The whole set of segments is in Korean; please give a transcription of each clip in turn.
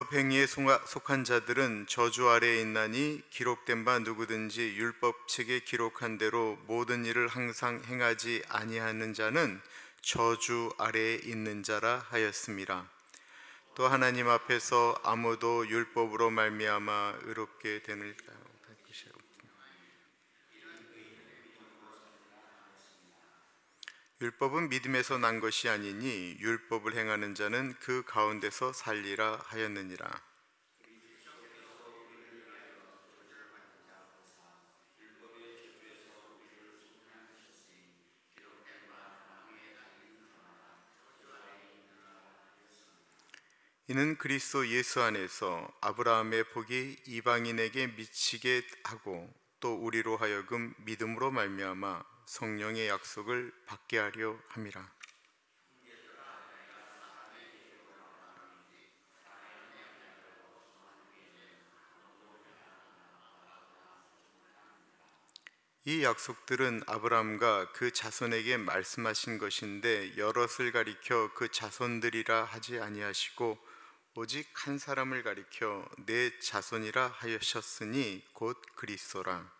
율법 행위에 속한 자들은 저주 아래에 있나니 기록된 바 누구든지 율법책에 기록한 대로 모든 일을 항상 행하지 아니하는 자는 저주 아래에 있는 자라 하였습니다. 또 하나님 앞에서 아무도 율법으로 말미암아 의롭게 되느니라. 율법은 믿음에서 난 것이 아니니 율법을 행하는 자는 그 가운데서 살리라 하였느니라. 이는 그리스도 예수 안에서 아브라함의 복이 이방인에게 미치게 하고 또 우리로 하여금 믿음으로 말미암아 성령의 약속을 받게 하려 함이라. 이 약속들은 아브라함과 그 자손에게 말씀하신 것인데 여럿을 가리켜 그 자손들이라 하지 아니하시고 오직 한 사람을 가리켜 내 자손이라 하셨으니 곧 그리스도라.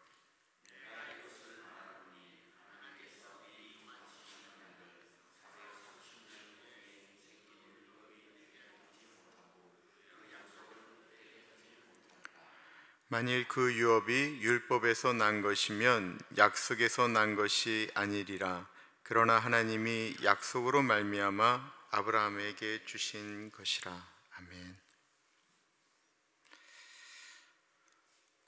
만일 그 유업이 율법에서 난 것이면 약속에서 난 것이 아니리라. 그러나 하나님이 약속으로 말미암아 아브라함에게 주신 것이라. 아멘.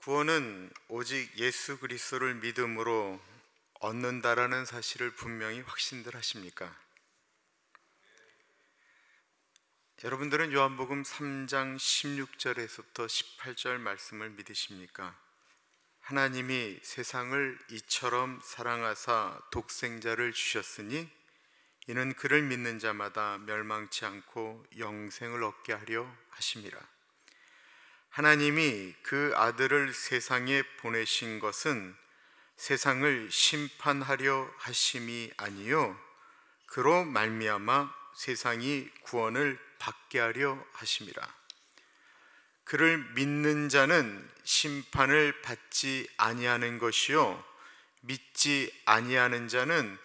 구원은 오직 예수 그리스도를 믿음으로 얻는다라는 사실을 분명히 확신들 하십니까? 여러분들은 요한복음 3장 16절에서부터 18절 말씀을 믿으십니까? 하나님이 세상을 이처럼 사랑하사 독생자를 주셨으니 이는 그를 믿는 자마다 멸망치 않고 영생을 얻게 하려 하심이라. 하나님이 그 아들을 세상에 보내신 것은 세상을 심판하려 하심이 아니요 그로 말미암아 세상이 구원을 받게 하려 하심이라. 그를 믿는 자는 심판을 받지 아니하는 것이요 믿지 아니하는 자는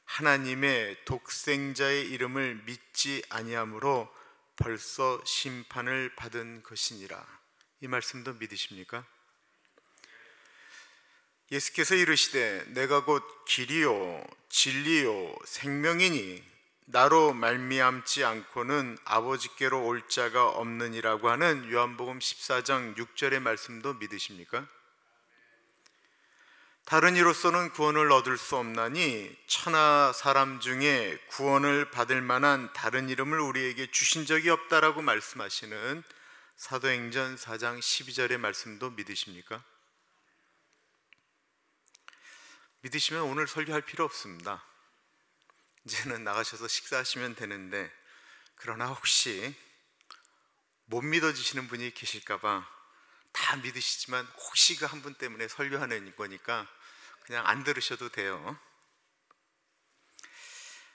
하나님의 독생자의 이름을 믿지 아니하므로 벌써 심판을 받은 것이니라. 이 말씀도 믿으십니까? 예수께서 이르시되 내가 곧 길이요 진리요 생명이니 나로 말미암지 않고는 아버지께로 올 자가 없느니라고 하는 요한복음 14장 6절의 말씀도 믿으십니까? 다른 이로서는 구원을 얻을 수 없나니 천하 사람 중에 구원을 받을 만한 다른 이름을 우리에게 주신 적이 없다라고 말씀하시는 사도행전 4장 12절의 말씀도 믿으십니까? 믿으시면 오늘 설교할 필요 없습니다. 이제는 나가셔서 식사하시면 되는데, 그러나 혹시 못 믿어지시는 분이 계실까봐 다 믿으시지만 혹시 그 한 분 때문에 설교하는 거니까 그냥 안 들으셔도 돼요.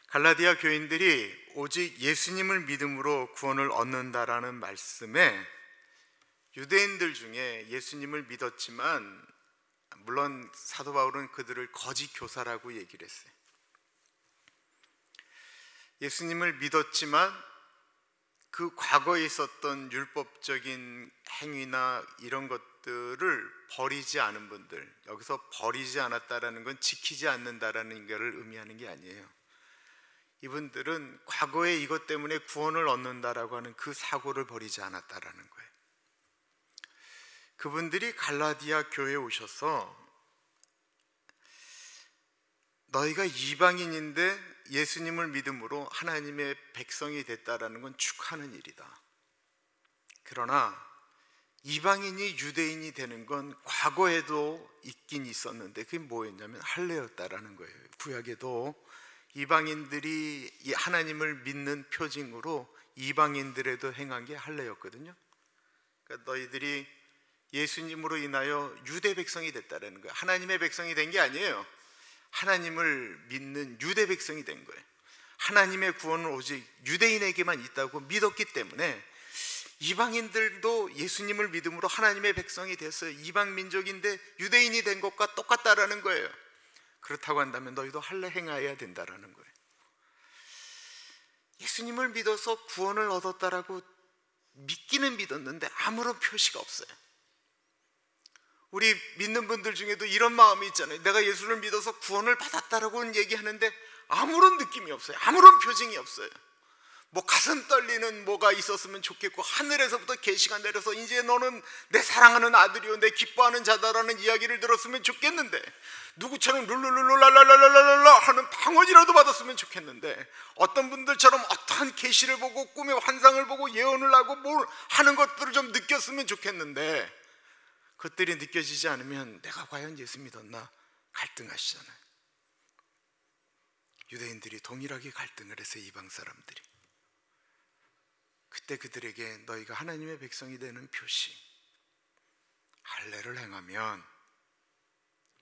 갈라디아 교인들이 오직 예수님을 믿음으로 구원을 얻는다라는 말씀에 유대인들 중에 예수님을 믿었지만, 물론 사도 바울은 그들을 거짓 교사라고 얘기를 했어요. 예수님을 믿었지만 그 과거에 있었던 율법적인 행위나 이런 것들을 버리지 않은 분들, 여기서 버리지 않았다라는 건 지키지 않는다라는 것을 의미하는 게 아니에요. 이분들은 과거에 이것 때문에 구원을 얻는다라고 하는 그 사고를 버리지 않았다라는 거예요. 그분들이 갈라디아 교회에 오셔서 너희가 이방인인데 예수님을 믿음으로 하나님의 백성이 됐다라는 건 축하하는 일이다. 그러나 이방인이 유대인이 되는 건 과거에도 있긴 있었는데 그게 뭐였냐면 할례였다라는 거예요. 구약에도 이방인들이 하나님을 믿는 표징으로 이방인들에도 행한 게 할례였거든요. 그러니까 너희들이 예수님으로 인하여 유대 백성이 됐다라는 거예요. 하나님의 백성이 된 게 아니에요. 하나님을 믿는 유대 백성이 된 거예요. 하나님의 구원은 오직 유대인에게만 있다고 믿었기 때문에 이방인들도 예수님을 믿음으로 하나님의 백성이 됐어요. 이방 민족인데 유대인이 된 것과 똑같다라는 거예요. 그렇다고 한다면 너희도 할례 행하여야 된다라는 거예요. 예수님을 믿어서 구원을 얻었다라고 믿기는 믿었는데 아무런 표시가 없어요. 우리 믿는 분들 중에도 이런 마음이 있잖아요. 내가 예수를 믿어서 구원을 받았다라고는 얘기하는데 아무런 느낌이 없어요. 아무런 표징이 없어요. 뭐 가슴 떨리는 뭐가 있었으면 좋겠고, 하늘에서부터 계시가 내려서 이제 너는 내 사랑하는 아들이요 내 기뻐하는 자다라는 이야기를 들었으면 좋겠는데, 누구처럼 룰룰룰랄랄랄랄랄라 하는 방언이라도 받았으면 좋겠는데, 어떤 분들처럼 어떠한 계시를 보고 꿈의 환상을 보고 예언을 하고 뭘 하는 것들을 좀 느꼈으면 좋겠는데, 그것들이 느껴지지 않으면 내가 과연 예수 믿었나 갈등하시잖아요. 유대인들이 동일하게 갈등을 해서 이방 사람들이, 그때 그들에게 너희가 하나님의 백성이 되는 표시, 할례를 행하면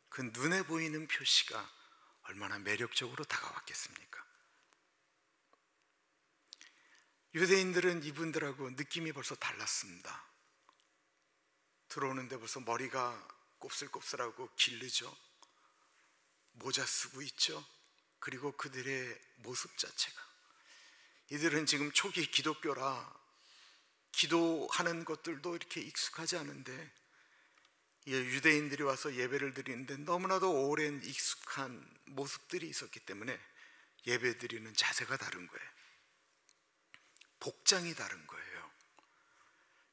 그 눈에 보이는 표시가 얼마나 매력적으로 다가왔겠습니까? 유대인들은 이분들하고 느낌이 벌써 달랐습니다. 들어오는데 벌써 머리가 곱슬곱슬하고 길르죠. 모자 쓰고 있죠. 그리고 그들의 모습 자체가, 이들은 지금 초기 기독교라 기도하는 것들도 이렇게 익숙하지 않은데, 유대인들이 와서 예배를 드리는데 너무나도 오랜 익숙한 모습들이 있었기 때문에 예배 드리는 자세가 다른 거예요. 복장이 다른 거예요.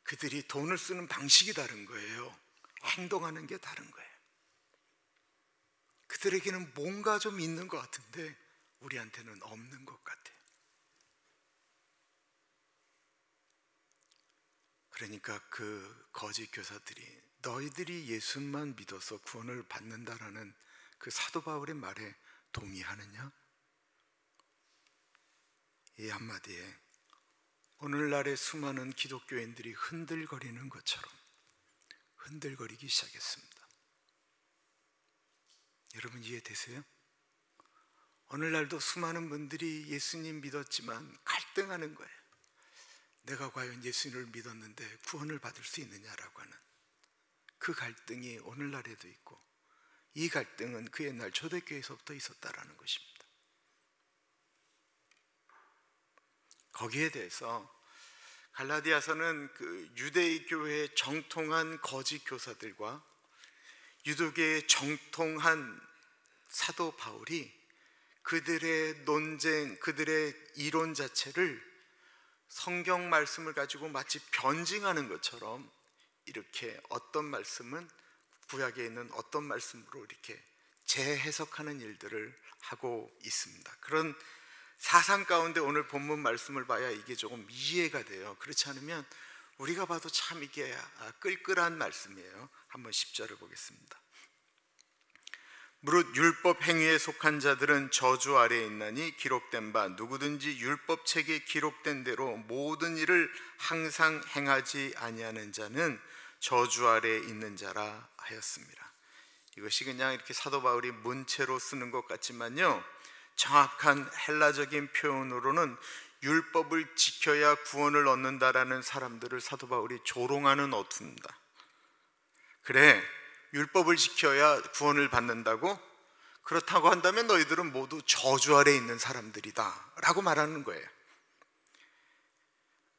그들이 돈을 쓰는 방식이 다른 거예요. 행동하는 게 다른 거예요. 그들에게는 뭔가 좀 있는 것 같은데 우리한테는 없는 것 같아요. 그러니까 그 거짓 교사들이 너희들이 예수만 믿어서 구원을 받는다라는 그 사도 바울의 말에 동의하느냐? 이 한마디에 오늘날의 수많은 기독교인들이 흔들거리는 것처럼 흔들거리기 시작했습니다. 여러분 이해되세요? 오늘날도 수많은 분들이 예수님 믿었지만 갈등하는 거예요. 내가 과연 예수님을 믿었는데 구원을 받을 수 있느냐라고 하는 그 갈등이 오늘날에도 있고, 이 갈등은 그 옛날 초대교회에서부터 있었다라는 것입니다. 거기에 대해서 갈라디아서는 그 유대교회의 정통한 거짓 교사들과 유대교회의 정통한 사도 바울이 그들의 논쟁, 그들의 이론 자체를 성경 말씀을 가지고 마치 변증하는 것처럼 이렇게 어떤 말씀은 구약에 있는 어떤 말씀으로 이렇게 재해석하는 일들을 하고 있습니다. 그런 사상 가운데 오늘 본문 말씀을 봐야 이게 조금 이해가 돼요. 그렇지 않으면 우리가 봐도 참 이게 끌끌한 말씀이에요. 한번 10절을 보겠습니다. 무릇 율법 행위에 속한 자들은 저주 아래에 있나니 기록된 바 누구든지 율법책에 기록된 대로 모든 일을 항상 행하지 아니하는 자는 저주 아래에 있는 자라 하였습니다. 이것이 그냥 이렇게 사도 바울이 문체로 쓰는 것 같지만요, 정확한 헬라적인 표현으로는 율법을 지켜야 구원을 얻는다라는 사람들을 사도 바울이 조롱하는 어투입니다. 그래, 율법을 지켜야 구원을 받는다고? 그렇다고 한다면 너희들은 모두 저주 아래에 있는 사람들이다 라고 말하는 거예요.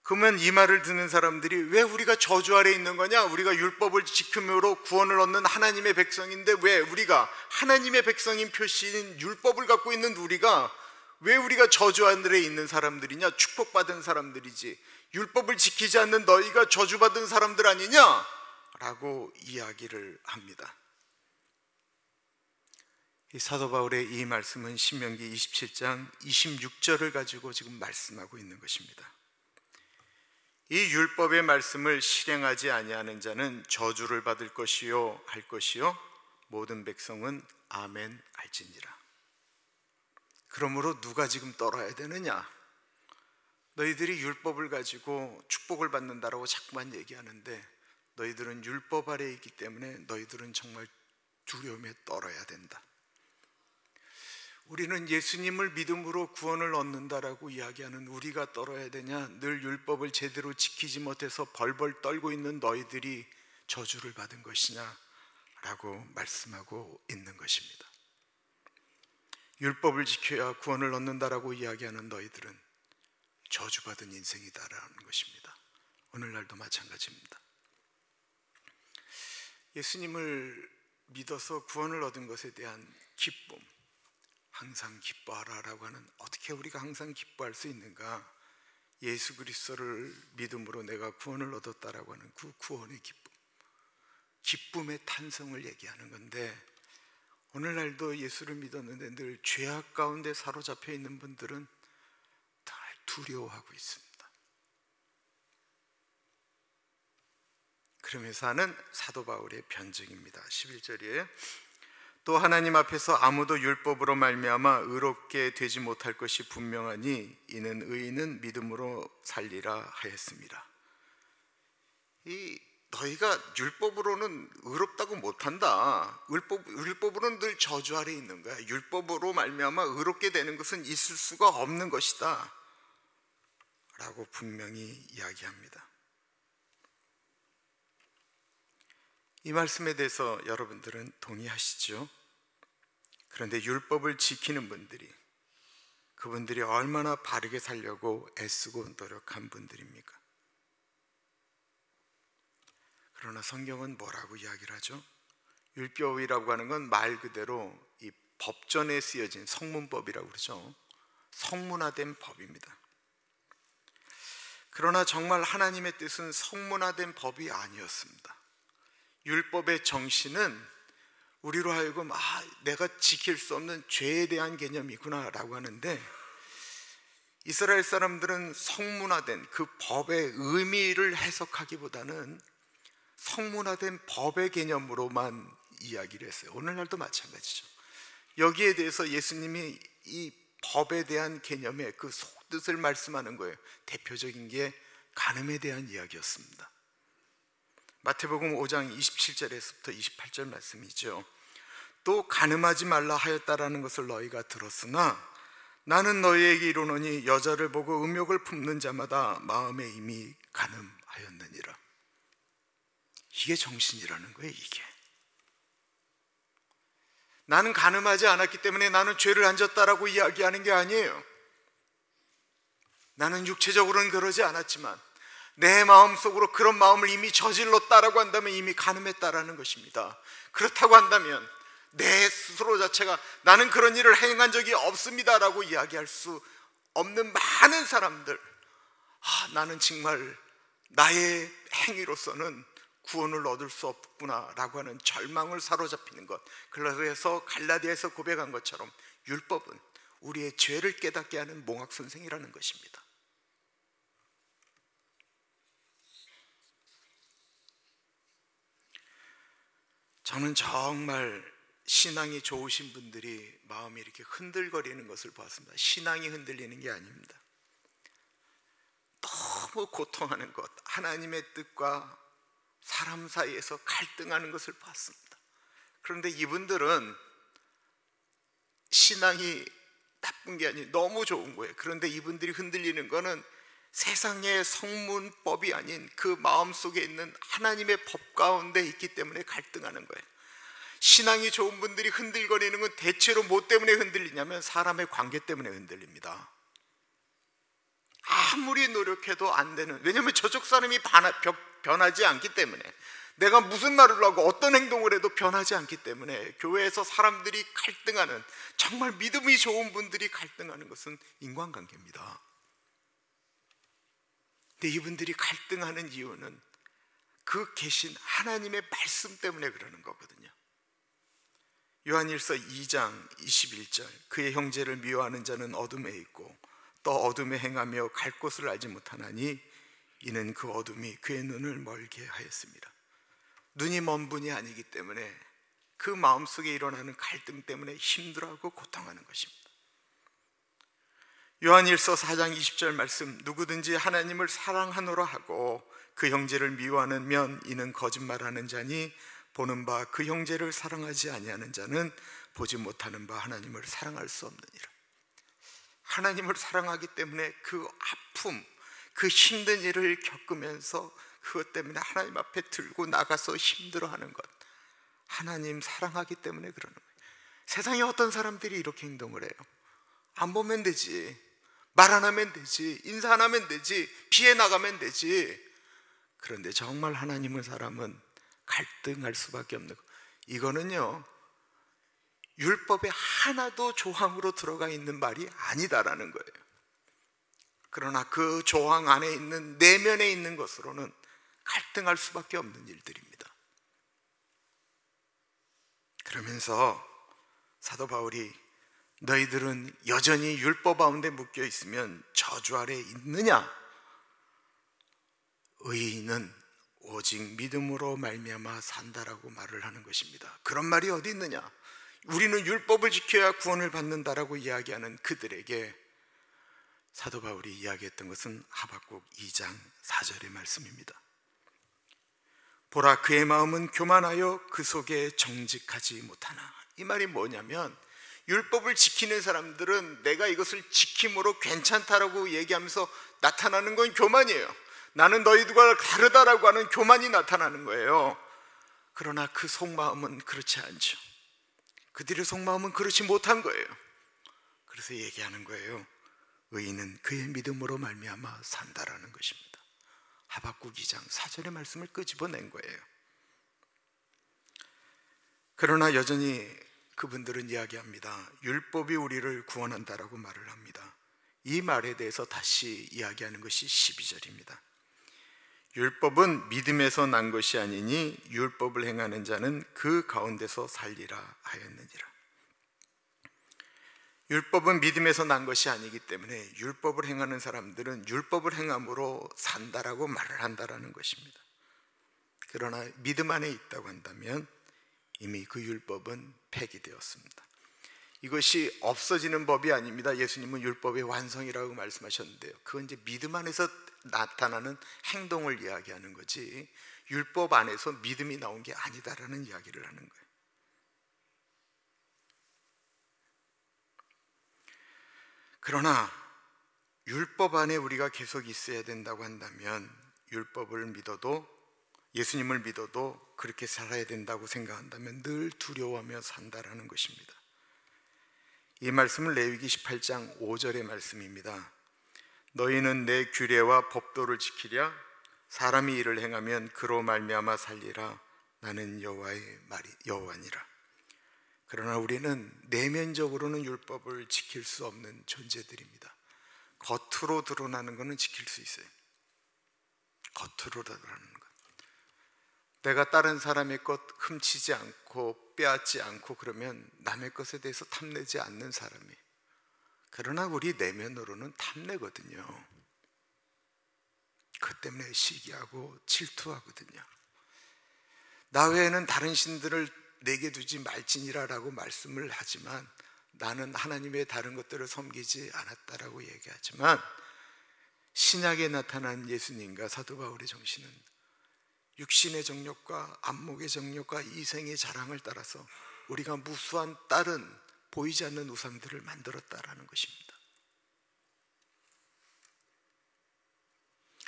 그러면 이 말을 듣는 사람들이 왜 우리가 저주 아래에 있는 거냐? 우리가 율법을 지킴으로 구원을 얻는 하나님의 백성인데 왜 우리가, 하나님의 백성인 표시인 율법을 갖고 있는 우리가 왜 우리가 저주 아래에 있는 사람들이냐? 축복받은 사람들이지, 율법을 지키지 않는 너희가 저주받은 사람들 아니냐? 라고 이야기를 합니다. 이 사도 바울의 이 말씀은 신명기 27장 26절을 가지고 지금 말씀하고 있는 것입니다. 이 율법의 말씀을 실행하지 아니하는 자는 저주를 받을 것이요 할 것이요 모든 백성은 아멘 할지니라. 그러므로 누가 지금 떨어야 되느냐? 너희들이 율법을 가지고 축복을 받는다라고 자꾸만 얘기하는데 너희들은 율법 아래에 있기 때문에 너희들은 정말 두려움에 떨어야 된다. 우리는 예수님을 믿음으로 구원을 얻는다라고 이야기하는 우리가 떨어야 되냐? 늘 율법을 제대로 지키지 못해서 벌벌 떨고 있는 너희들이 저주를 받은 것이냐? 라고 말씀하고 있는 것입니다. 율법을 지켜야 구원을 얻는다라고 이야기하는 너희들은 저주받은 인생이다라는 것입니다. 오늘날도 마찬가지입니다. 예수님을 믿어서 구원을 얻은 것에 대한 기쁨, 항상 기뻐하라라고 하는, 어떻게 우리가 항상 기뻐할 수 있는가? 예수 그리스도를 믿음으로 내가 구원을 얻었다라고 하는 그 구원의 기쁨, 기쁨의 탄성을 얘기하는 건데, 오늘날도 예수를 믿었는데 늘 죄악 가운데 사로잡혀 있는 분들은 다 두려워하고 있습니다. 그러면서 하는 사도 바울의 변증입니다. 11절에 또 하나님 앞에서 아무도 율법으로 말미암아 의롭게 되지 못할 것이 분명하니 이는 의인은 믿음으로 살리라 하였습니다. 너희가 율법으로는 의롭다고 못한다. 율법으로는 늘 저주 아래 있는 거야. 율법으로 말미암아 의롭게 되는 것은 있을 수가 없는 것이다 라고 분명히 이야기합니다. 이 말씀에 대해서 여러분들은 동의하시죠? 그런데 율법을 지키는 분들이, 그분들이 얼마나 바르게 살려고 애쓰고 노력한 분들입니까? 그러나 성경은 뭐라고 이야기를 하죠? 율법이라고 하는 건 말 그대로 이 법전에 쓰여진 성문법이라고 그러죠. 성문화된 법입니다. 그러나 정말 하나님의 뜻은 성문화된 법이 아니었습니다. 율법의 정신은 우리로 하여금 내가 지킬 수 없는 죄에 대한 개념이구나 라고 하는데, 이스라엘 사람들은 성문화된 그 법의 의미를 해석하기보다는 성문화된 법의 개념으로만 이야기를 했어요. 오늘날도 마찬가지죠. 여기에 대해서 예수님이 이 법에 대한 개념의 그 속뜻을 말씀하는 거예요. 대표적인 게 간음에 대한 이야기였습니다. 마태복음 5장 27절에서부터 28절 말씀이죠. 또 간음하지 말라 하였다라는 것을 너희가 들었으나 나는 너희에게 이르노니 여자를 보고 음욕을 품는 자마다 마음에 이미 간음하였느니라. 이게 정신이라는 거예요. 이게 나는 간음하지 않았기 때문에 나는 죄를 안 졌다라고 이야기하는 게 아니에요. 나는 육체적으로는 그러지 않았지만 내 마음속으로 그런 마음을 이미 저질렀다라고 한다면 이미 간음했다라는 것입니다. 그렇다고 한다면 내 스스로 자체가 나는 그런 일을 행한 적이 없습니다라고 이야기할 수 없는 많은 사람들, 나는 정말 나의 행위로서는 구원을 얻을 수 없구나라고 하는 절망을 사로잡히는 것. 그래서 갈라디아에서 고백한 것처럼 율법은 우리의 죄를 깨닫게 하는 몽학선생이라는 것입니다. 저는 정말 신앙이 좋으신 분들이 마음이 이렇게 흔들거리는 것을 봤습니다. 신앙이 흔들리는 게 아닙니다. 너무 고통하는 것, 하나님의 뜻과 사람 사이에서 갈등하는 것을 봤습니다. 그런데 이분들은 신앙이 나쁜 게 아니 너무 좋은 거예요. 그런데 이분들이 흔들리는 거는 세상의 성문법이 아닌 그 마음속에 있는 하나님의 법 가운데 있기 때문에 갈등하는 거예요. 신앙이 좋은 분들이 흔들거리는 건 대체로 뭐 때문에 흔들리냐면 사람의 관계 때문에 흔들립니다. 아무리 노력해도 안 되는, 왜냐하면 저쪽 사람이 변하지 않기 때문에, 내가 무슨 말을 하고 어떤 행동을 해도 변하지 않기 때문에 교회에서 사람들이 갈등하는, 정말 믿음이 좋은 분들이 갈등하는 것은 인간관계입니다. 근데 이분들이 갈등하는 이유는 그 계신 하나님의 말씀 때문에 그러는 거거든요. 요한일서 2장 21절, 그의 형제를 미워하는 자는 어둠에 있고 또 어둠에 행하며 갈 곳을 알지 못하나니 이는 그 어둠이 그의 눈을 멀게 하였습니다. 눈이 먼 분이 아니기 때문에 그 마음속에 일어나는 갈등 때문에 힘들어하고 고통하는 것입니다. 요한일서 4장 20절 말씀, 누구든지 하나님을 사랑하노라 하고 그 형제를 미워하는 면 이는 거짓말하는 자니 보는 바 그 형제를 사랑하지 아니하는 자는 보지 못하는 바 하나님을 사랑할 수 없느니라. 하나님을 사랑하기 때문에 그 아픔, 그 힘든 일을 겪으면서 그것 때문에 하나님 앞에 들고 나가서 힘들어하는 것, 하나님 사랑하기 때문에 그러는 거예요. 세상에 어떤 사람들이 이렇게 행동을 해요. 안 보면 되지, 말 안 하면 되지, 인사 안 하면 되지, 피해 나가면 되지. 그런데 정말 하나님의 사람은 갈등할 수밖에 없는 거. 이거는요, 율법에 하나도 조항으로 들어가 있는 말이 아니다라는 거예요. 그러나 그 조항 안에 있는 내면에 있는 것으로는 갈등할 수밖에 없는 일들입니다. 그러면서 사도 바울이 너희들은 여전히 율법 가운데 묶여 있으면 저주 아래 있느냐? 의인은 오직 믿음으로 말미암아 산다라고 말을 하는 것입니다. 그런 말이 어디 있느냐? 우리는 율법을 지켜야 구원을 받는다라고 이야기하는 그들에게 사도 바울이 이야기했던 것은 하박국 2장 4절의 말씀입니다. 보라, 그의 마음은 교만하여 그 속에 정직하지 못하나. 이 말이 뭐냐면, 율법을 지키는 사람들은 내가 이것을 지킴으로 괜찮다라고 얘기하면서 나타나는 건 교만이에요. 나는 너희들과 다르다라고 하는 교만이 나타나는 거예요. 그러나 그 속마음은 그렇지 않죠. 그들의 속마음은 그렇지 못한 거예요. 그래서 얘기하는 거예요. 의인은 그의 믿음으로 말미암아 산다라는 것입니다. 하박국 2장 4절의 말씀을 끄집어낸 거예요. 그러나 여전히 그분들은 이야기합니다. 율법이 우리를 구원한다라고 말을 합니다. 이 말에 대해서 다시 이야기하는 것이 12절입니다. 율법은 믿음에서 난 것이 아니니 율법을 행하는 자는 그 가운데서 살리라 하였느니라. 율법은 믿음에서 난 것이 아니기 때문에 율법을 행하는 사람들은 율법을 행함으로 산다라고 말을 한다라는 것입니다. 그러나 믿음 안에 있다고 한다면 이미 그 율법은 폐기되었습니다. 이것이 없어지는 법이 아닙니다. 예수님은 율법의 완성이라고 말씀하셨는데요, 그건 이제 믿음 안에서 나타나는 행동을 이야기하는 거지 율법 안에서 믿음이 나온 게 아니다라는 이야기를 하는 거예요. 그러나 율법 안에 우리가 계속 있어야 된다고 한다면 율법을 믿어도, 예수님을 믿어도 그렇게 살아야 된다고 생각한다면 늘 두려워하며 산다라는 것입니다. 이 말씀은 레위기 18장 5절의 말씀입니다. 너희는 내 규례와 법도를 지키랴. 사람이 이를 행하면 그로 말미암아 살리라. 나는 여호와니라. 그러나 우리는 내면적으로는 율법을 지킬 수 없는 존재들입니다. 겉으로 드러나는 것은 지킬 수 있어요. 겉으로 드러나는 것. 내가 다른 사람의 것 훔치지 않고 빼앗지 않고 그러면 남의 것에 대해서 탐내지 않는 사람이. 그러나 우리 내면으로는 탐내거든요. 그 때문에 시기하고 질투하거든요. 나 외에는 다른 신들을 내게 두지 말지니라라고 말씀을 하지만 나는 하나님의 다른 것들을 섬기지 않았다라고 얘기하지만 신약에 나타난 예수님과 사도 바울의 정신은 육신의 정욕과 안목의 정욕과 이생의 자랑을 따라서 우리가 무수한 다른 보이지 않는 우상들을 만들었다라는 것입니다.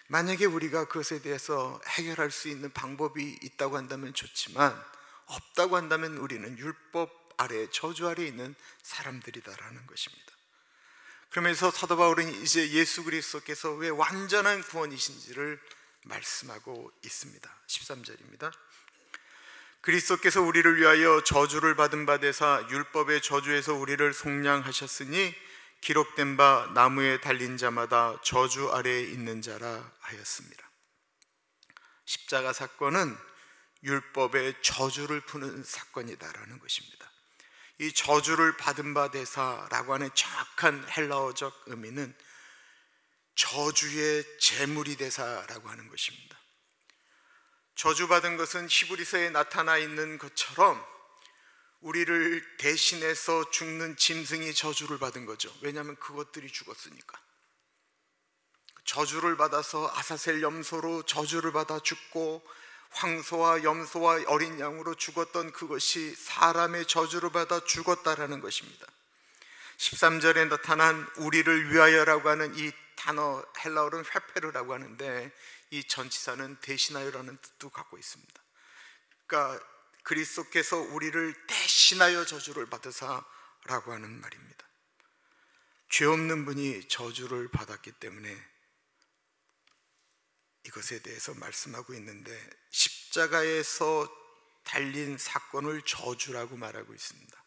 만약에 우리가 그것에 대해서 해결할 수 있는 방법이 있다고 한다면 좋지만 없다고 한다면 우리는 율법 아래, 저주 아래 있는 사람들이다라는 것입니다. 그러면서 사도 바울은 이제 예수 그리스도께서 왜 완전한 구원이신지를 말씀하고 있습니다. 13절입니다. 그리스도께서 우리를 위하여 저주를 받은 바 되사 율법의 저주에서 우리를 속량하셨으니 기록된 바 나무에 달린 자마다 저주 아래에 있는 자라 하였습니다. 십자가 사건은 율법의 저주를 푸는 사건이다라는 것입니다. 이 저주를 받은 바 되사라고 하는 정확한 헬라어적 의미는 저주의 제물이 되사라고 하는 것입니다. 저주받은 것은 히브리서에 나타나 있는 것처럼 우리를 대신해서 죽는 짐승이 저주를 받은 거죠. 왜냐하면 그것들이 죽었으니까. 저주를 받아서 아사셀 염소로 저주를 받아 죽고 황소와 염소와 어린 양으로 죽었던 그것이 사람의 저주를 받아 죽었다라는 것입니다. 13절에 나타난 우리를 위하여라고 하는 이 단어, 헬라어로는 회페르라고 하는데 이 전치사는 대신하여라는 뜻도 갖고 있습니다. 그러니까 그리스도께서 우리를 대신하여 저주를 받으사라고 하는 말입니다. 죄 없는 분이 저주를 받았기 때문에 이것에 대해서 말씀하고 있는데, 십자가에서 달린 사건을 저주라고 말하고 있습니다.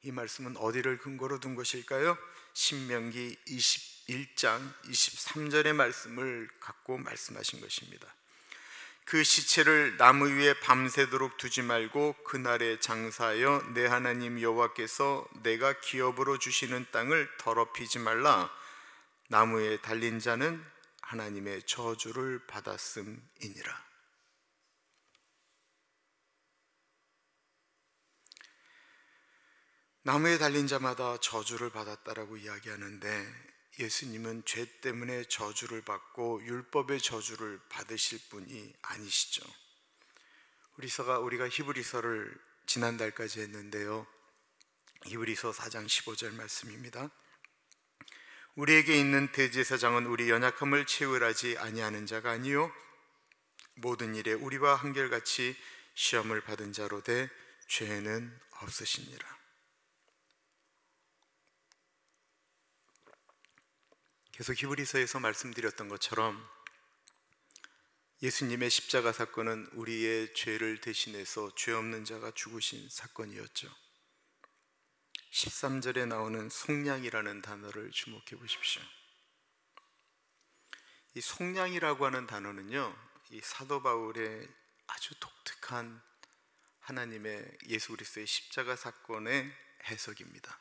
이 말씀은 어디를 근거로 둔 것일까요? 신명기 21장 23절의 말씀을 갖고 말씀하신 것입니다. 그 시체를 나무 위에 밤새도록 두지 말고 그날에 장사하여 내 하나님 여호와께서 내가 기업으로 주시는 땅을 더럽히지 말라. 나무에 달린 자는 하나님의 저주를 받았음이니라. 나무에 달린 자마다 저주를 받았다라고 이야기하는데, 예수님은 죄 때문에 저주를 받고 율법의 저주를 받으실 분이 아니시죠. 우리가 히브리서를 지난달까지 했는데요, 히브리서 4장 15절 말씀입니다. 우리에게 있는 대제사장은 우리 연약함을 채울하지 아니하는 자가 아니요 모든 일에 우리와 한결같이 시험을 받은 자로되 죄는 없으시니라. 계속 히브리서에서 말씀드렸던 것처럼 예수님의 십자가 사건은 우리의 죄를 대신해서 죄 없는 자가 죽으신 사건이었죠. 13절에 나오는 속량이라는 단어를 주목해 보십시오. 이 속량이라고 하는 단어는요, 이 사도 바울의 아주 독특한 하나님의 예수 그리스도의 십자가 사건의 해석입니다.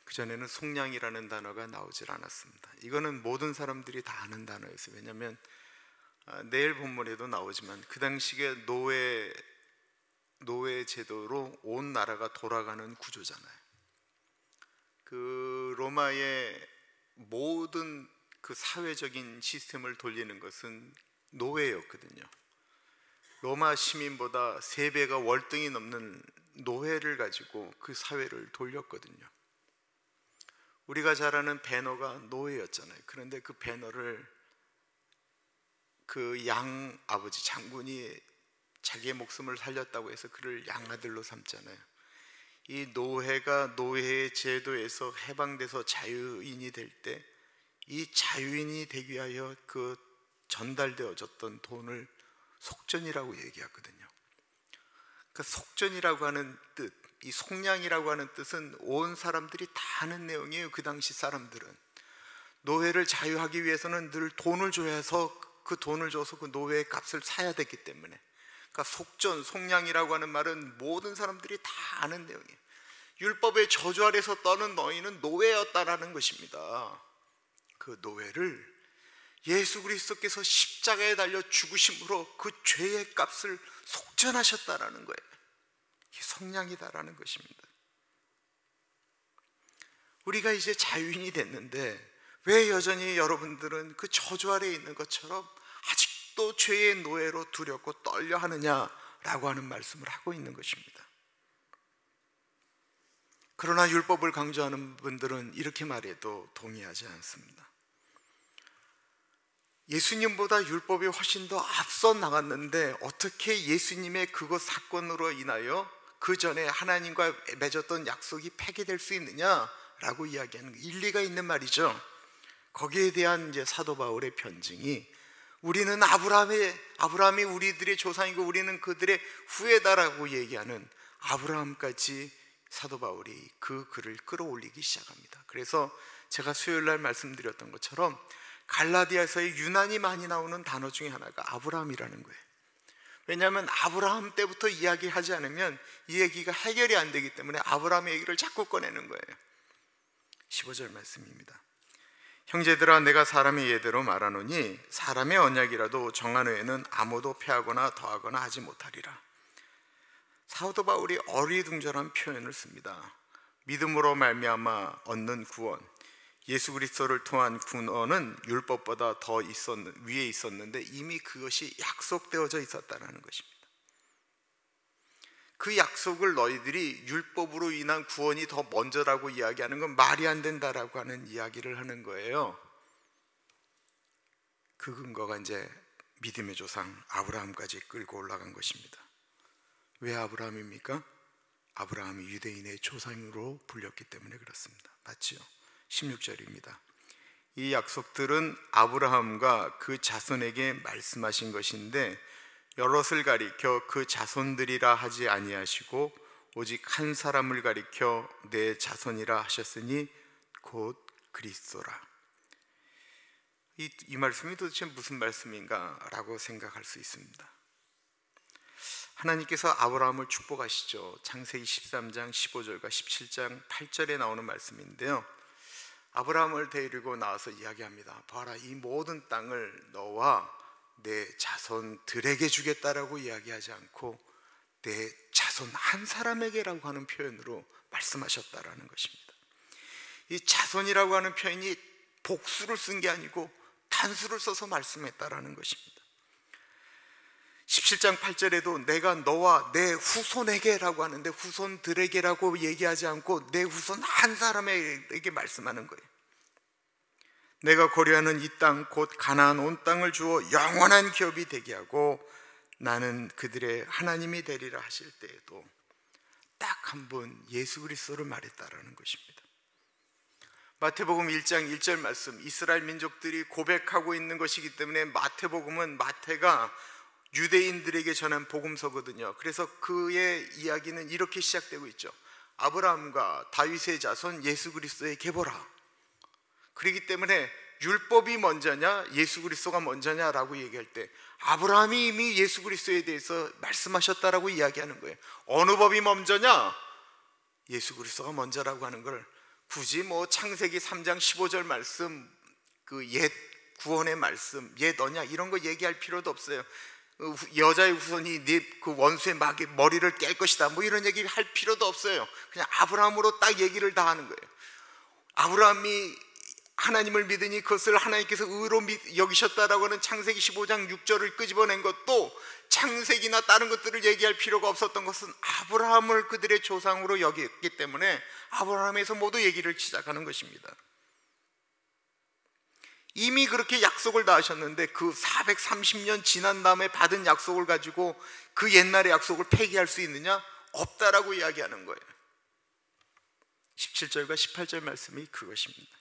그전에는 속량이라는 단어가 나오질 않았습니다. 이거는 모든 사람들이 다 아는 단어였어요. 왜냐하면 내일 본문에도 나오지만 그 당시에 노예 제도로 온 나라가 돌아가는 구조잖아요. 그 로마의 모든 그 사회적인 시스템을 돌리는 것은 노예였거든요. 로마 시민보다 3배가 월등히 넘는 노예를 가지고 그 사회를 돌렸거든요. 우리가 잘 아는 배너가 노예였잖아요. 그런데 그 배너를 그 양 아버지 장군이 자기의 목숨을 살렸다고 해서 그를 양아들로 삼잖아요. 이 노예가 노예의 제도에서 해방돼서 자유인이 될 때 이 자유인이 되기 위하여 그 전달되어졌던 돈을 속전이라고 얘기하거든요. 그러니까 속전이라고 하는 뜻, 이 속량이라고 하는 뜻은 온 사람들이 다 아는 내용이에요. 그 당시 사람들은 노예를 자유하기 위해서는 늘 돈을 줘야 해서 그 돈을 줘서 그 노예의 값을 사야 됐기 때문에, 그러니까 속전, 속량이라고 하는 말은 모든 사람들이 다 아는 내용이에요. 율법의 저주 아래서 떠는 너희는 노예였다라는 것입니다. 그 노예를 예수 그리스도께서 십자가에 달려 죽으심으로 그 죄의 값을 속전하셨다라는 거예요. 이게 속량이다라는 것입니다. 우리가 이제 자유인이 됐는데 왜 여전히 여러분들은 그 저주 아래에 있는 것처럼 아직도 죄의 노예로 두렵고 떨려 하느냐라고 하는 말씀을 하고 있는 것입니다. 그러나 율법을 강조하는 분들은 이렇게 말해도 동의하지 않습니다. 예수님보다 율법이 훨씬 더 앞서 나갔는데 어떻게 예수님의 그것 사건으로 인하여 그 전에 하나님과 맺었던 약속이 폐기될 수 있느냐라고 이야기하는 일리가 있는 말이죠. 거기에 대한 이제 사도 바울의 변증이 우리는 아브라함이 우리들의 조상이고 우리는 그들의 후예다라고 얘기하는 아브라함까지 사도 바울이 그 글을 끌어올리기 시작합니다. 그래서 제가 수요일 날 말씀드렸던 것처럼 갈라디아서에 유난히 많이 나오는 단어 중에 하나가 아브라함이라는 거예요. 왜냐하면 아브라함 때부터 이야기하지 않으면 이 얘기가 해결이 안 되기 때문에 아브라함의 얘기를 자꾸 꺼내는 거예요. 15절 말씀입니다. 형제들아, 내가 사람의 예대로 말하노니 사람의 언약이라도 정한 후에는 아무도 폐하거나 더하거나 하지 못하리라. 사도 바울이 어리둥절한 표현을 씁니다. 믿음으로 말미암아 얻는 구원, 예수 그리스도를 통한 구원은 율법보다 더 위에 있었는데 이미 그것이 약속되어져 있었다는 것입니다. 그 약속을 너희들이 율법으로 인한 구원이 더 먼저라고 이야기하는 건 말이 안 된다라고 하는 이야기를 하는 거예요. 그 근거가 이제 믿음의 조상 아브라함까지 끌고 올라간 것입니다. 왜 아브라함입니까? 아브라함이 유대인의 조상으로 불렸기 때문에 그렇습니다. 맞지요? 16절입니다. 이 약속들은 아브라함과 그 자손에게 말씀하신 것인데 여럿을 가리켜 그 자손들이라 하지 아니하시고 오직 한 사람을 가리켜 내 자손이라 하셨으니 곧 그리스도라. 이 말씀이 도대체 무슨 말씀인가 라고 생각할 수 있습니다. 하나님께서 아브라함을 축복하시죠. 창세기 13장 15절과 17장 8절에 나오는 말씀인데요, 아브라함을 데리고 나와서 이야기합니다. 봐라, 이 모든 땅을 너와 내 자손들에게 주겠다라고 이야기하지 않고 내 자손 한 사람에게라고 하는 표현으로 말씀하셨다라는 것입니다. 이 자손이라고 하는 표현이 복수를 쓴 게 아니고 단수를 써서 말씀했다라는 것입니다. 17장 8절에도 내가 너와 내 후손에게라고 하는데 후손들에게라고 얘기하지 않고 내 후손 한 사람에게 말씀하는 거예요. 내가 거류하는 이 땅 곧 가나안 온 땅을 주어 영원한 기업이 되게 하고 나는 그들의 하나님이 되리라 하실 때에도 딱 한 번 예수 그리스도를 말했다라는 것입니다. 마태복음 1장 1절 말씀, 이스라엘 민족들이 고백하고 있는 것이기 때문에 마태복음은 마태가 유대인들에게 전한 복음서거든요. 그래서 그의 이야기는 이렇게 시작되고 있죠. 아브라함과 다윗의 자손 예수 그리스도의 계보라. 그렇기 때문에 율법이 먼저냐 예수 그리스도가 먼저냐라고 얘기할 때 아브라함이 이미 예수 그리스도에 대해서 말씀하셨다라고 이야기하는 거예요. 어느 법이 먼저냐? 예수 그리스도가 먼저라고 하는 걸 굳이 창세기 3장 15절 말씀, 그 옛 구원의 말씀, 옛 언약 이런 거 얘기할 필요도 없어요. 여자의 후손이 네 그 원수의 머리를 깰 것이다 이런 얘기 할 필요도 없어요. 그냥 아브라함으로 딱 얘기를 다 하는 거예요. 아브라함이 하나님을 믿으니 그것을 하나님께서 의로 여기셨다라고 하는 창세기 15장 6절을 끄집어낸 것도 창세기나 다른 것들을 얘기할 필요가 없었던 것은 아브라함을 그들의 조상으로 여겼기 때문에 아브라함에서 모두 얘기를 시작하는 것입니다. 이미 그렇게 약속을 다 하셨는데 그 430년 지난 다음에 받은 약속을 가지고 그 옛날의 약속을 폐기할 수 있느냐? 없다라고 이야기하는 거예요. 17절과 18절 말씀이 그것입니다.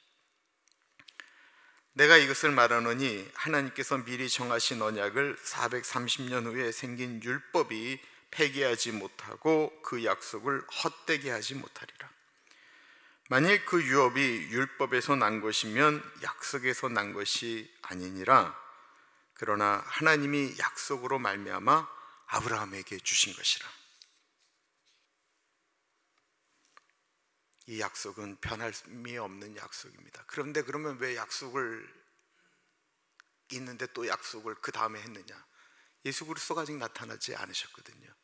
내가 이것을 말하노니 하나님께서 미리 정하신 언약을 430년 후에 생긴 율법이 폐기하지 못하고 그 약속을 헛되게 하지 못하리라. 만일 그 유업이 율법에서 난 것이면 약속에서 난 것이 아니니라. 그러나 하나님이 약속으로 말미암아 아브라함에게 주신 것이라. 이 약속은 변함이 없는 약속입니다. 그런데 그러면 왜 약속을 있는데 또 약속을 그 다음에 했느냐? 예수 그리스도가 아직 나타나지 않으셨거든요.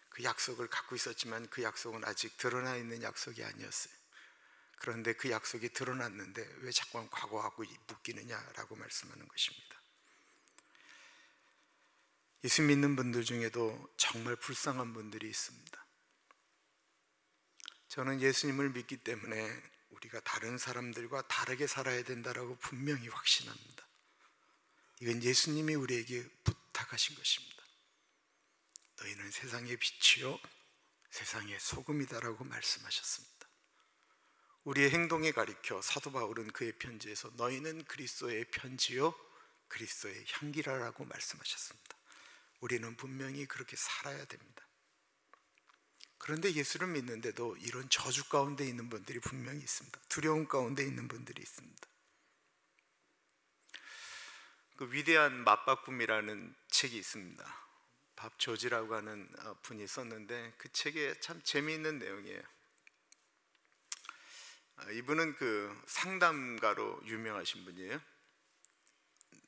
그 약속을 갖고 있었지만 그 약속은 아직 드러나 있는 약속이 아니었어요. 그런데 그 약속이 드러났는데 왜 자꾸 과거하고 묶이느냐라고 말씀하는 것입니다. 예수 믿는 분들 중에도 정말 불쌍한 분들이 있습니다. 저는 예수님을 믿기 때문에 우리가 다른 사람들과 다르게 살아야 된다라고 분명히 확신합니다. 이건 예수님이 우리에게 부탁하신 것입니다. 너희는 세상의 빛이요 세상의 소금이다라고 말씀하셨습니다. 우리의 행동에 가리켜 사도 바울은 그의 편지에서 너희는 그리스도의 편지요 그리스도의 향기라라고 말씀하셨습니다. 우리는 분명히 그렇게 살아야 됩니다. 그런데 예수를 믿는데도 이런 저주 가운데 있는 분들이 분명히 있습니다. 두려움 가운데 있는 분들이 있습니다. 그 위대한 맞바꿈이라는 책이 있습니다. 밥 조지라고 하는 분이 썼는데 그 책에 참 재미있는 내용이에요. 이분은 그 상담가로 유명하신 분이에요.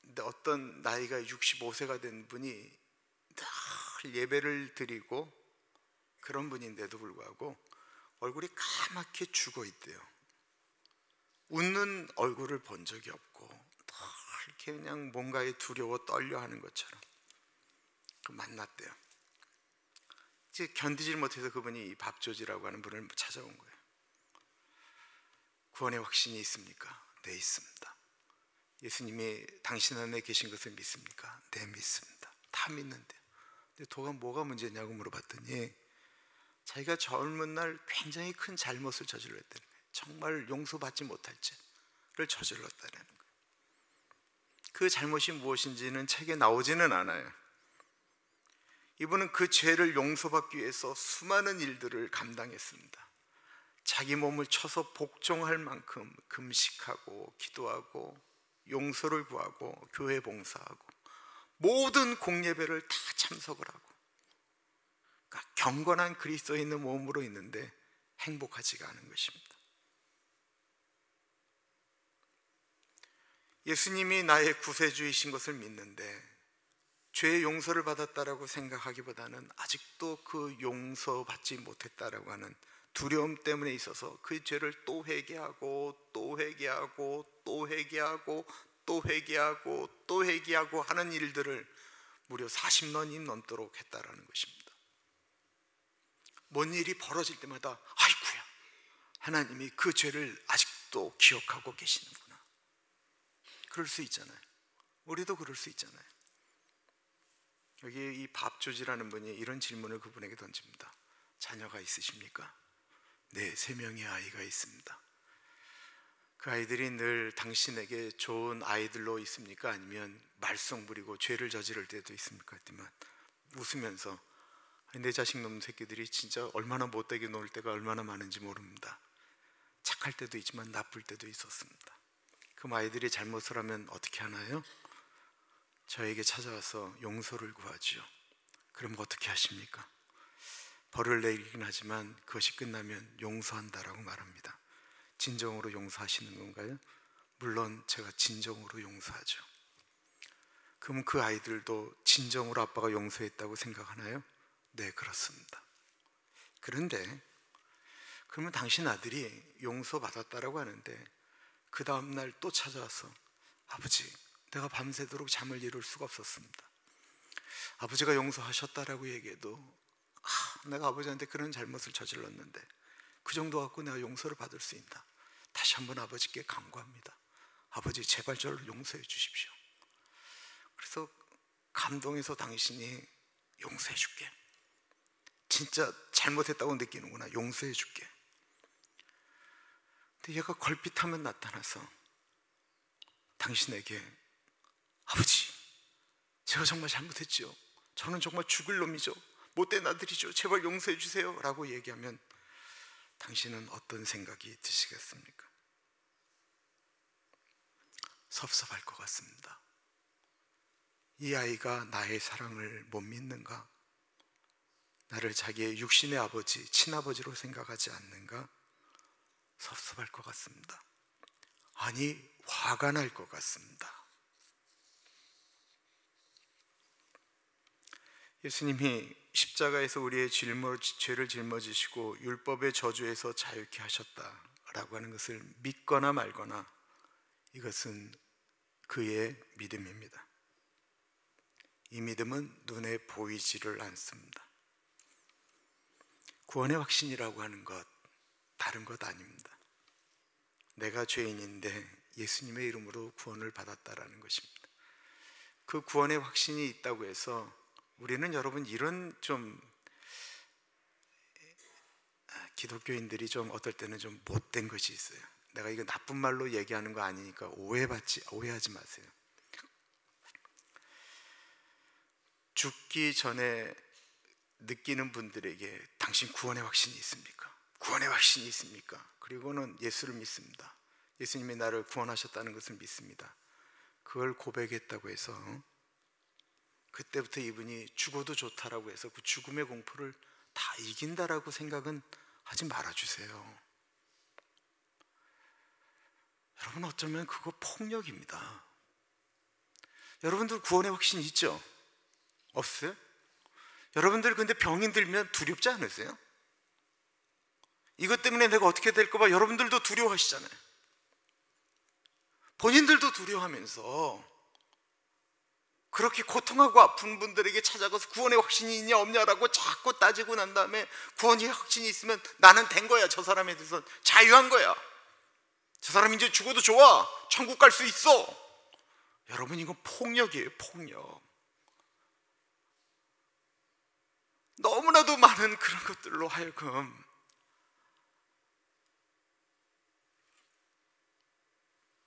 근데 어떤 나이가 65세가 된 분이 늘 예배를 드리고 그런 분인데도 불구하고 얼굴이 까맣게 죽어 있대요. 웃는 얼굴을 본 적이 없고 이렇게 그냥 뭔가에 두려워 떨려하는 것처럼 만났대요. 이제 견디질 못해서 그분이 이 밥조지라고 하는 분을 찾아온 거예요. 구원의 확신이 있습니까? 네, 있습니다. 예수님이 당신 안에 계신 것을 믿습니까? 네, 믿습니다. 다 믿는데요. 근데 도가 뭐가 문제냐고 물어봤더니 자기가 젊은 날 굉장히 큰 잘못을 저질렀다는 거예요. 정말 용서받지 못할 죄를 저질렀다는 거예요. 그 잘못이 무엇인지는 책에 나오지는 않아요. 이분은 그 죄를 용서받기 위해서 수많은 일들을 감당했습니다. 자기 몸을 쳐서 복종할 만큼 금식하고 기도하고 용서를 구하고 교회 봉사하고 모든 공예배를 다 참석을 하고, 그러니까 경건한 그리스도인의 몸으로 있는데 행복하지가 않은 것입니다. 예수님이 나의 구세주이신 것을 믿는데 죄의 용서를 받았다라고 생각하기보다는 아직도 그 용서받지 못했다라고 하는 두려움 때문에 있어서 그 죄를 또 회개하고 또 회개하고 또 회개하고 또 회개하고 또 회개하고 하는 일들을 무려 40년이 넘도록 했다라는 것입니다. 뭔 일이 벌어질 때마다 아이쿠야, 하나님이 그 죄를 아직도 기억하고 계시는구나. 그럴 수 있잖아요. 우리도 그럴 수 있잖아요. 여기 이 밥조지라는 분이 이런 질문을 그분에게 던집니다. 자녀가 있으십니까? 네, 3명의 아이가 있습니다. 그 아이들이 늘 당신에게 좋은 아이들로 있습니까? 아니면 말썽 부리고 죄를 저지를 때도 있습니까? 했더니 웃으면서 내 자식 놈 새끼들이 진짜 얼마나 못되게 놀 때가 얼마나 많은지 모릅니다. 착할 때도 있지만 나쁠 때도 있었습니다. 그럼 아이들이 잘못을 하면 어떻게 하나요? 저에게 찾아와서 용서를 구하지요. 그럼 어떻게 하십니까? 벌을 내리긴 하지만 그것이 끝나면 용서한다라고 말합니다. 진정으로 용서하시는 건가요? 물론 제가 진정으로 용서하죠. 그럼 그 아이들도 진정으로 아빠가 용서했다고 생각하나요? 네, 그렇습니다. 그런데 그러면 당신 아들이 용서받았다라고 하는데 그 다음날 또 찾아와서 아버지, 내가 밤새도록 잠을 이룰 수가 없었습니다. 아버지가 용서하셨다라고 얘기해도 내가 아버지한테 그런 잘못을 저질렀는데 그 정도 갖고 내가 용서를 받을 수 있나? 다시 한번 아버지께 간구합니다. 아버지, 제발 저를 용서해 주십시오. 그래서 감동해서 당신이 용서해 줄게, 진짜 잘못했다고 느끼는구나, 용서해 줄게. 근데 얘가 걸핏하면 나타나서 당신에게 아버지, 제가 정말 잘못했죠. 저는 정말 죽을 놈이죠. 못된 아들이죠. 제발 용서해 주세요 라고 얘기하면 당신은 어떤 생각이 드시겠습니까? 섭섭할 것 같습니다. 이 아이가 나의 사랑을 못 믿는가? 나를 자기의 육신의 아버지, 친아버지로 생각하지 않는가? 섭섭할 것 같습니다. 아니, 화가 날 것 같습니다. 예수님이 십자가에서 우리의 죄를 짊어지시고 율법의 저주에서 자유케 하셨다라고 하는 것을 믿거나 말거나 이것은 그의 믿음입니다. 이 믿음은 눈에 보이지를 않습니다. 구원의 확신이라고 하는 것 다른 것 아닙니다. 내가 죄인인데 예수님의 이름으로 구원을 받았다라는 것입니다. 그 구원의 확신이 있다고 해서 우리는 여러분 이런 좀 기독교인들이 좀 어떨 때는 좀 못된 것이 있어요. 내가 이거 나쁜 말로 얘기하는 거 아니니까 오해하지 마세요. 죽기 전에 느끼는 분들에게 당신 구원의 확신이 있습니까? 구원의 확신이 있습니까? 그리고는 예수를 믿습니다. 예수님이 나를 구원하셨다는 것을 믿습니다. 그걸 고백했다고 해서 그때부터 이분이 죽어도 좋다라고 해서 그 죽음의 공포를 다 이긴다라고 생각은 하지 말아주세요. 여러분, 어쩌면 그거 폭력입니다. 여러분들 구원의 확신 있죠? 없어요? 여러분들 근데 병이 들면 두렵지 않으세요? 이것 때문에 내가 어떻게 될까 봐 여러분들도 두려워하시잖아요. 본인들도 두려워하면서 그렇게 고통하고 아픈 분들에게 찾아가서 구원의 확신이 있냐 없냐라고 자꾸 따지고 난 다음에 구원의 확신이 있으면 나는 된 거야, 저 사람에 대해서 자유한 거야, 저 사람 이제 죽어도 좋아, 천국 갈 수 있어. 여러분, 이건 폭력이에요, 폭력. 너무나도 많은 그런 것들로 하여금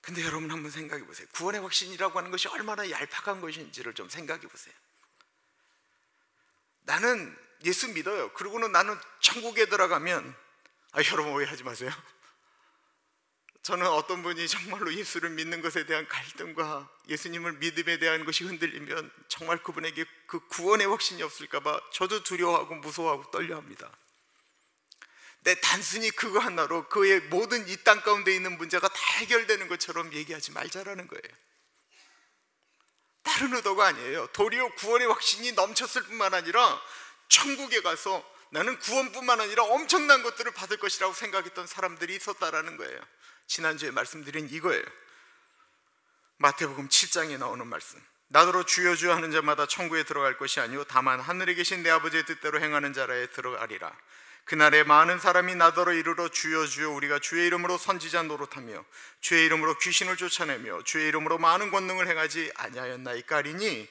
근데 여러분 한번 생각해 보세요. 구원의 확신이라고 하는 것이 얼마나 얄팍한 것인지를 좀 생각해 보세요. 나는 예수 믿어요. 그리고는 나는 천국에 들어가면, 여러분 오해하지 마세요. 저는 어떤 분이 정말로 예수를 믿는 것에 대한 갈등과 예수님을 믿음에 대한 것이 흔들리면 정말 그분에게 그 구원의 확신이 없을까 봐 저도 두려워하고 무서워하고 떨려합니다. 내 단순히 그거 하나로 그의 모든 이 땅 가운데 있는 문제가 다 해결되는 것처럼 얘기하지 말자라는 거예요. 다른 의도가 아니에요. 도리어 구원의 확신이 넘쳤을 뿐만 아니라 천국에 가서 나는 구원뿐만 아니라 엄청난 것들을 받을 것이라고 생각했던 사람들이 있었다라는 거예요. 지난주에 말씀드린 이거예요. 마태복음 7장에 나오는 말씀. 나더러 주여 주여 하는 자마다 천국에 들어갈 것이 아니요 다만 하늘에 계신 내 아버지의 뜻대로 행하는 자라에 들어가리라. 그날에 많은 사람이 나더러 이르러 주여 주여 우리가 주의 이름으로 선지자 노릇하며 주의 이름으로 귀신을 쫓아내며 주의 이름으로 많은 권능을 행하지 아니하였나이까 하리니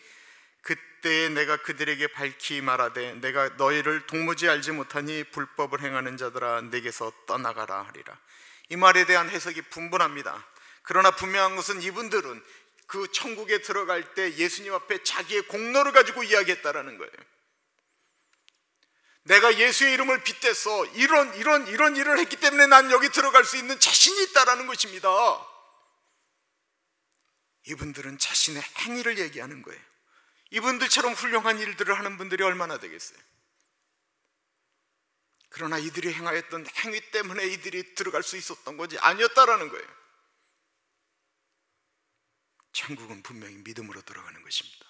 그때에 내가 그들에게 밝히 말하되 내가 너희를 동무지 알지 못하니 불법을 행하는 자들아 내게서 떠나가라 하리라. 이 말에 대한 해석이 분분합니다. 그러나 분명한 것은 이분들은 그 천국에 들어갈 때 예수님 앞에 자기의 공로를 가지고 이야기했다라는 거예요. 내가 예수의 이름을 빗대서 이런 일을 했기 때문에 난 여기 들어갈 수 있는 자신이 있다라는 것입니다. 이분들은 자신의 행위를 얘기하는 거예요. 이분들처럼 훌륭한 일들을 하는 분들이 얼마나 되겠어요? 그러나 이들이 행하였던 행위 때문에 이들이 들어갈 수 있었던 거지 아니었다라는 거예요. 천국은 분명히 믿음으로 들어가는 것입니다.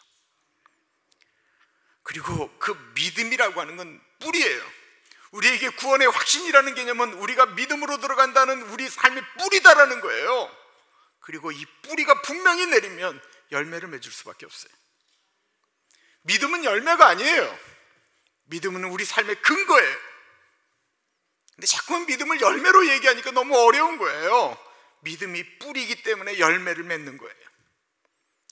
그리고 그 믿음이라고 하는 건 뿌리예요. 우리에게 구원의 확신이라는 개념은 우리가 믿음으로 들어간다는 우리 삶의 뿌리다라는 거예요. 그리고 이 뿌리가 분명히 내리면 열매를 맺을 수밖에 없어요. 믿음은 열매가 아니에요. 믿음은 우리 삶의 근거예요. 근데 자꾸만 믿음을 열매로 얘기하니까 너무 어려운 거예요. 믿음이 뿌리이기 때문에 열매를 맺는 거예요.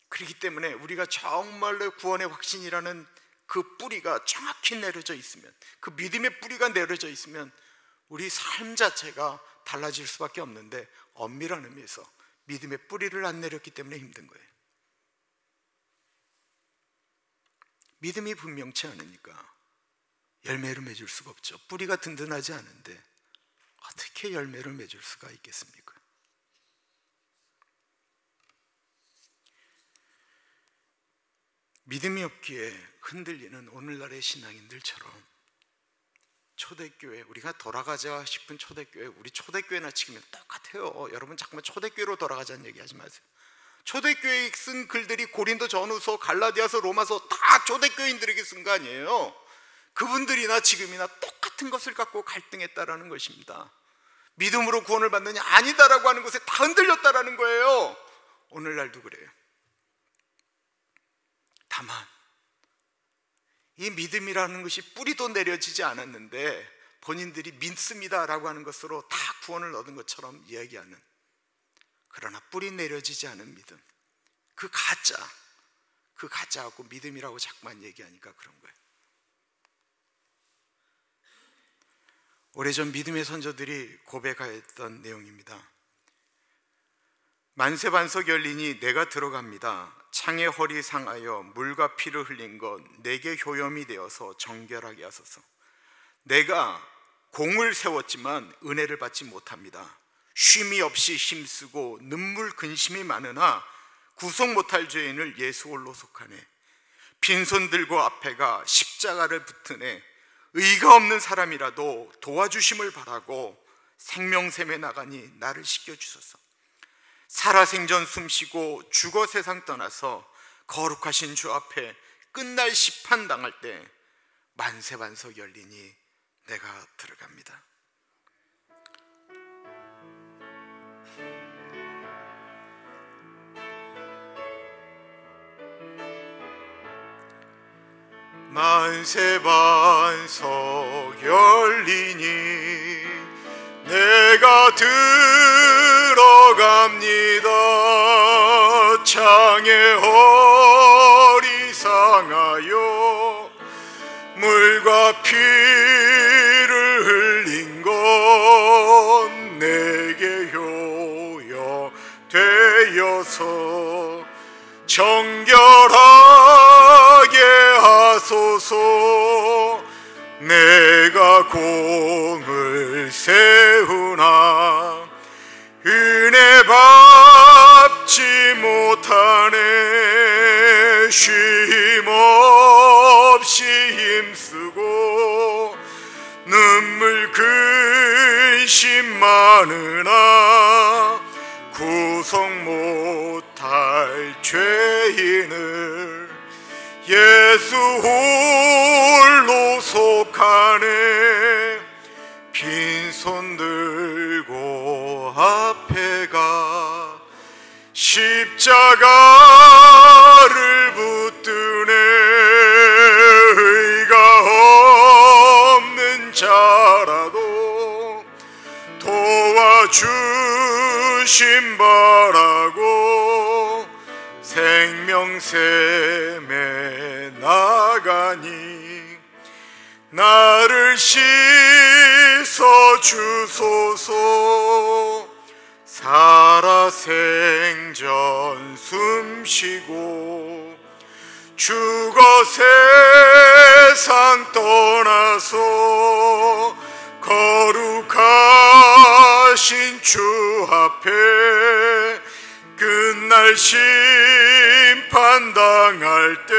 그렇기 때문에 우리가 정말로 구원의 확신이라는 그 뿌리가 정확히 내려져 있으면, 그 믿음의 뿌리가 내려져 있으면 우리 삶 자체가 달라질 수밖에 없는데 엄밀한 의미에서 믿음의 뿌리를 안 내렸기 때문에 힘든 거예요. 믿음이 분명치 않으니까 열매를 맺을 수가 없죠. 뿌리가 든든하지 않은데 어떻게 열매를 맺을 수가 있겠습니까? 믿음이 없기에 흔들리는 오늘날의 신앙인들처럼 초대교회, 우리가 돌아가자 싶은 초대교회, 우리 초대교회나 지금 똑같아요. 여러분 자꾸만 초대교회로 돌아가자는 얘기하지 마세요. 초대교회에 쓴 글들이 고린도 전후서, 갈라디아서, 로마서 다 초대교인들에게 쓴 거 아니에요. 그분들이나 지금이나 똑같은 것을 갖고 갈등했다라는 것입니다. 믿음으로 구원을 받느냐 아니다라고 하는 것에 다 흔들렸다라는 거예요. 오늘날도 그래요. 다만 이 믿음이라는 것이 뿌리도 내려지지 않았는데 본인들이 믿습니다라고 하는 것으로 다 구원을 얻은 것처럼 이야기하는, 그러나 뿌리 내려지지 않은 믿음, 그 가짜 갖고 믿음이라고 자꾸만 얘기하니까 그런 거예요. 오래전 믿음의 선조들이 고백하였던 내용입니다. 만세반석 열리니 내가 들어갑니다. 창의 허리 상하여 물과 피를 흘린 것 내게 효염이 되어서 정결하게 하소서. 내가 공을 세웠지만 은혜를 받지 못합니다. 쉼이 없이 힘쓰고 눈물 근심이 많으나 구속 못할 죄인을 예수 홀로 속하네. 빈손 들고 앞에가 십자가를 붙으네. 의가 없는 사람이라도 도와주심을 바라고 생명샘에 나가니 나를 씻겨주소서. 살아생전 숨쉬고 죽어 세상 떠나서 거룩하신 주 앞에 끝날 심판 당할 때 만세반석 열리니 내가 들어갑니다. 만세 반석 열리니 내가 들어갑니다. 창에 허리상하여 물과 피를 흘린 건 내게 효용되어서 정결하게 하소서. 내가 공을 세우나 은혜 밟지 못하네. 쉼 없이 힘쓰고 눈물 근심 많으나 구속 못할 죄인을 예수 홀로 속하네. 빈손 들고 앞에 가 십자가를 붙드네. 의가 없는 자라도 도와주심 바라고 생명샘에 나가니 나를 씻어 주소서. 살아생전 숨쉬고 죽어 세상 떠나서 거룩하신 주 앞에 끝날 심판당할 때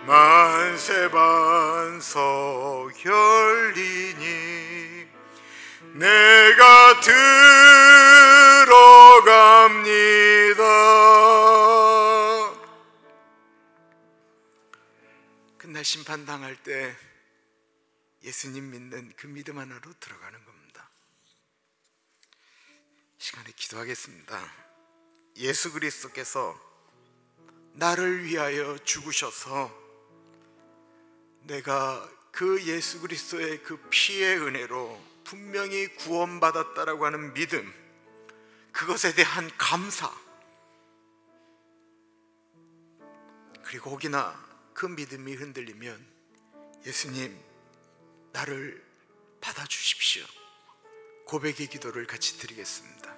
만세 반석 열리니 내가 들어갑니다. 끝날 심판당할 때 예수님 믿는 그 믿음 하나로 들어가는 겁니다. 시간에 기도하겠습니다. 예수 그리스도께서 나를 위하여 죽으셔서 내가 그 예수 그리스도의 그 피의 은혜로 분명히 구원받았다라고 하는 믿음, 그것에 대한 감사, 그리고 혹이나 그 믿음이 흔들리면 예수님 나를 받아주십시오 고백의 기도를 같이 드리겠습니다.